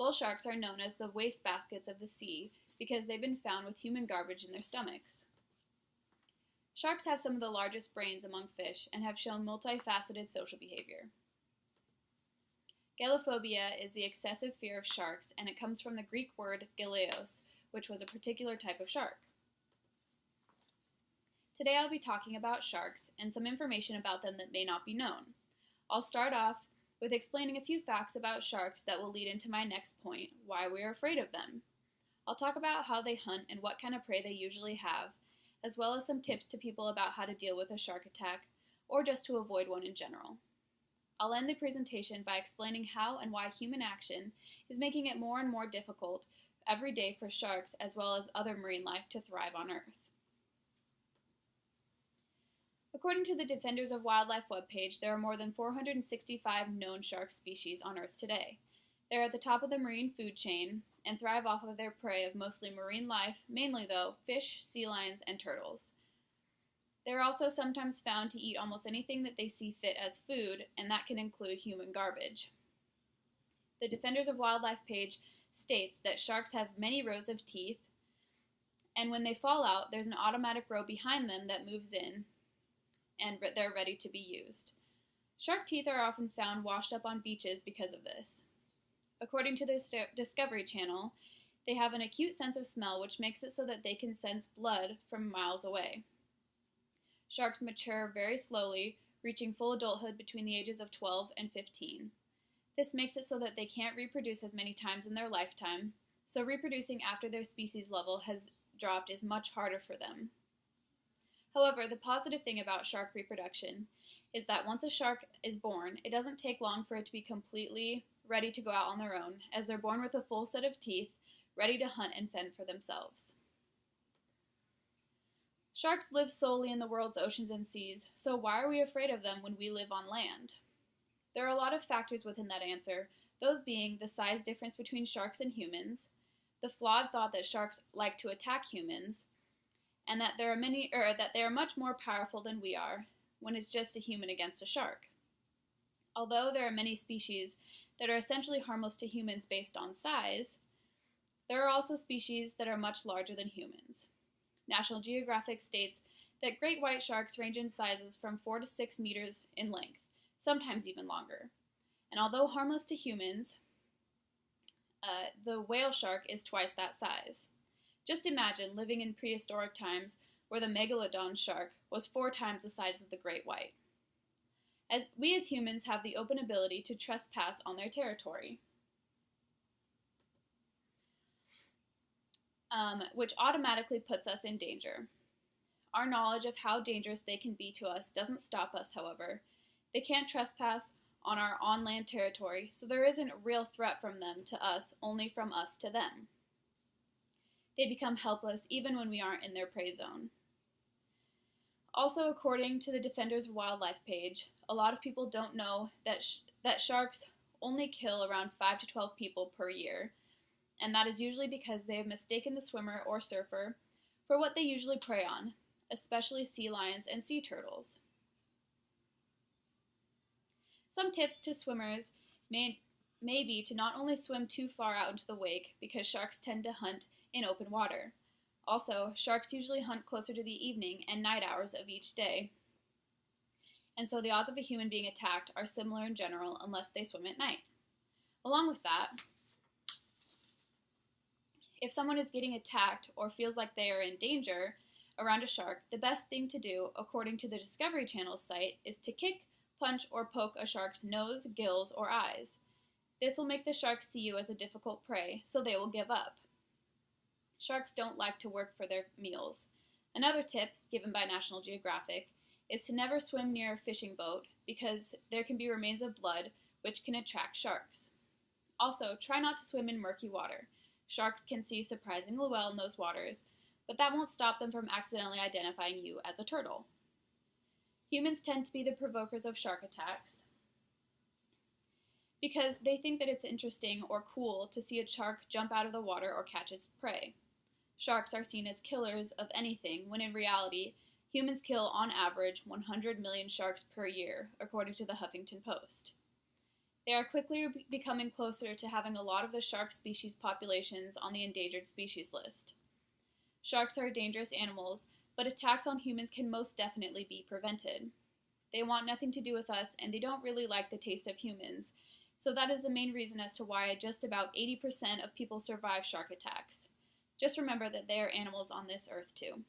Bull sharks are known as the wastebaskets of the sea because they've been found with human garbage in their stomachs. Sharks have some of the largest brains among fish and have shown multifaceted social behavior. Galephobia is the excessive fear of sharks, and it comes from the Greek word galeos, which was a particular type of shark. Today I'll be talking about sharks and some information about them that may not be known. I'll start off with explaining a few facts about sharks that will lead into my next point, why we are afraid of them. I'll talk about how they hunt and what kind of prey they usually have, as well as some tips to people about how to deal with a shark attack, or just to avoid one in general. I'll end the presentation by explaining how and why human action is making it more and more difficult every day for sharks as well as other marine life to thrive on Earth. According to the Defenders of Wildlife webpage, there are more than 465 known shark species on Earth today. They're at the top of the marine food chain and thrive off of their prey of mostly marine life, mainly though fish, sea lions, and turtles. They're also sometimes found to eat almost anything that they see fit as food, and that can include human garbage. The Defenders of Wildlife page states that sharks have many rows of teeth, and when they fall out, there's an automatic row behind them that moves in, and they're ready to be used. Shark teeth are often found washed up on beaches because of this. According to the Discovery Channel, they have an acute sense of smell which makes it so that they can sense blood from miles away. Sharks mature very slowly, reaching full adulthood between the ages of 12 and 15. This makes it so that they can't reproduce as many times in their lifetime, so reproducing after their species level has dropped is much harder for them. However, the positive thing about shark reproduction is that once a shark is born, it doesn't take long for it to be completely ready to go out on their own, as they're born with a full set of teeth, ready to hunt and fend for themselves. Sharks live solely in the world's oceans and seas, so why are we afraid of them when we live on land? There are a lot of factors within that answer, those being the size difference between sharks and humans, the flawed thought that sharks like to attack humans, and that they are much more powerful than we are when it's just a human against a shark. Although there are many species that are essentially harmless to humans based on size, there are also species that are much larger than humans. National Geographic states that great white sharks range in sizes from 4 to 6 meters in length, sometimes even longer. And although harmless to humans, the whale shark is twice that size. Just imagine living in prehistoric times where the megalodon shark was 4 times the size of the great white. We as humans have the open ability to trespass on their territory, which automatically puts us in danger. Our knowledge of how dangerous they can be to us doesn't stop us, however. They can't trespass on our on-land territory, so there isn't a real threat from them to us, only from us to them. They become helpless even when we aren't in their prey zone. Also, according to the Defenders of Wildlife page, a lot of people don't know that sharks only kill around 5 to 12 people per year, and that is usually because they have mistaken the swimmer or surfer for what they usually prey on, especially sea lions and sea turtles. Some tips to swimmers may be to not only swim too far out into the wake, because sharks tend to hunt in open water. Also, sharks usually hunt closer to the evening and night hours of each day, and so the odds of a human being attacked are similar in general unless they swim at night. Along with that, if someone is getting attacked or feels like they are in danger around a shark, the best thing to do, according to the Discovery Channel site, is to kick, punch, or poke a shark's nose, gills, or eyes. This will make the shark see you as a difficult prey, so they will give up. Sharks don't like to work for their meals. Another tip, given by National Geographic, is to never swim near a fishing boat because there can be remains of blood which can attract sharks. Also, try not to swim in murky water. Sharks can see surprisingly well in those waters, but that won't stop them from accidentally identifying you as a turtle. Humans tend to be the provokers of shark attacks because they think that it's interesting or cool to see a shark jump out of the water or catch its prey. Sharks are seen as killers of anything, when in reality, humans kill on average 100 million sharks per year, according to the Huffington Post. They are quickly becoming closer to having a lot of the shark species populations on the endangered species list. Sharks are dangerous animals, but attacks on humans can most definitely be prevented. They want nothing to do with us, and they don't really like the taste of humans, so that is the main reason as to why just about 80% of people survive shark attacks. Just remember that they are animals on this earth too.